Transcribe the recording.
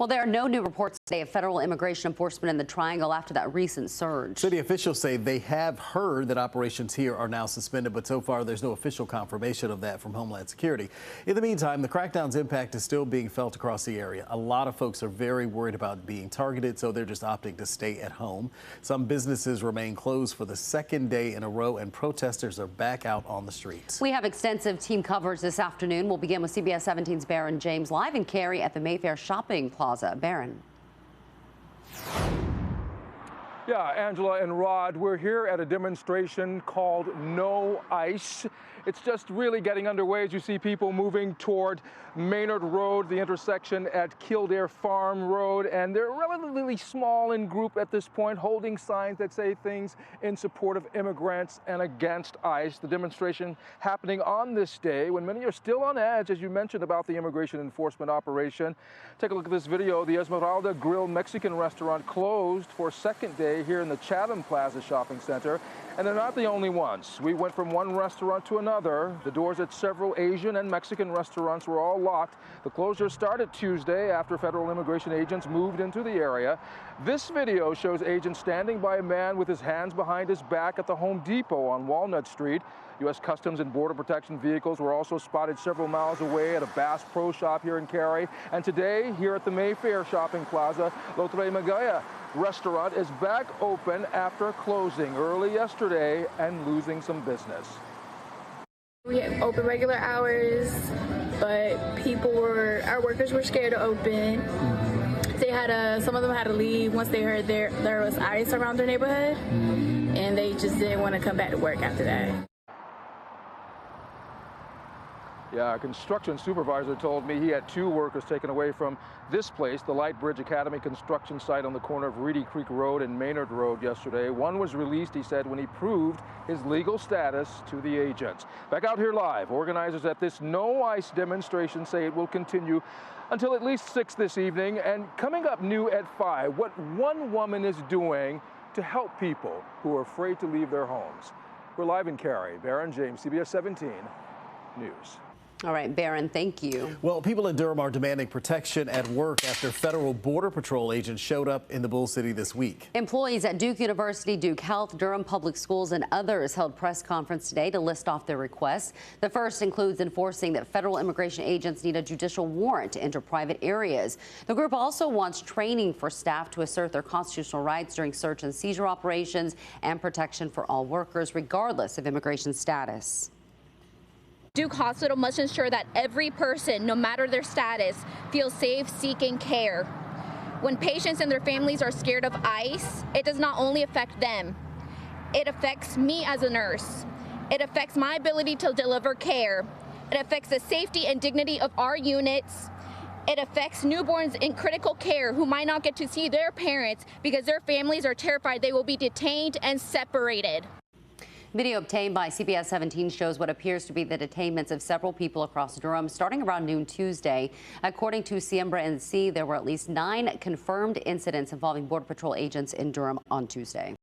Well, there are no new reports today of federal immigration enforcement in the Triangle after that recent surge. City officials say they have heard that operations here are now suspended, but so far there's no official confirmation of that from Homeland Security. In the meantime, the crackdown's impact is still being felt across the area. A lot of folks are very worried about being targeted, so they're just opting to stay at home. Some businesses remain closed for the second day in a row, and protesters are back out on the streets. We have extensive team coverage this afternoon. We'll begin with CBS 17's Baron James live in Cary at the Mayfair Shopping Plaza. Baron. Yeah, Angela and Rod, we're here at a demonstration called No ICE. It's just really getting underway as you see people moving toward Maynard Road, the intersection at Kildare Farm Road, and they're relatively small in group at this point, holding signs that say things in support of immigrants and against ICE. The demonstration happening on this day when many are still on edge, as you mentioned, about the immigration enforcement operation. Take a look at this video. The Esmeralda Grill Mexican restaurant closed for a second day here in the Chatham Plaza Shopping Center. And they're not the only ones. We went from one restaurant to another. The doors at several Asian and Mexican restaurants were all locked. The closure started Tuesday after federal immigration agents moved into the area. This video shows agents standing by a man with his hands behind his back at the Home Depot on Walnut Street. U.S. Customs and Border Protection vehicles were also spotted several miles away at a Bass Pro Shop here in Cary. And today, here at the Mayfair Shopping Plaza, Lotre Magaya restaurant is back open after closing early yesterday and losing some business. We had open regular hours, but our workers were scared to open. They had some of them had to leave once they heard there was ICE around their neighborhood, and they just didn't want to come back to work after that. Yeah, a construction supervisor told me he had 2 workers taken away from this place, the Light Bridge Academy construction site on the corner of Reedy Creek Road and Maynard Road yesterday. One was released, he said, when he proved his legal status to the agents. Back out here live, organizers at this No ICE demonstration say it will continue until at least 6 this evening. And coming up new at 5, what one woman is doing to help people who are afraid to leave their homes. We're live in Cary. Baron James, CBS 17 News. All right, Baron, thank you. Well, people in Durham are demanding protection at work after federal Border Patrol agents showed up in the Bull City this week. Employees at Duke University, Duke Health, Durham Public Schools, and others held press conference today to list off their requests. The first includes enforcing that federal immigration agents need a judicial warrant to enter private areas. The group also wants training for staff to assert their constitutional rights during search and seizure operations and protection for all workers, regardless of immigration status. Duke Hospital must ensure that every person, no matter their status, feels safe seeking care. When patients and their families are scared of ICE, it does not only affect them. It affects me as a nurse. It affects my ability to deliver care. It affects the safety and dignity of our units. It affects newborns in critical care who might not get to see their parents because their families are terrified they will be detained and separated. Video obtained by CBS 17 shows what appears to be the detainments of several people across Durham starting around noon Tuesday. According to Siembra NC, there were at least 9 confirmed incidents involving Border Patrol agents in Durham on Tuesday.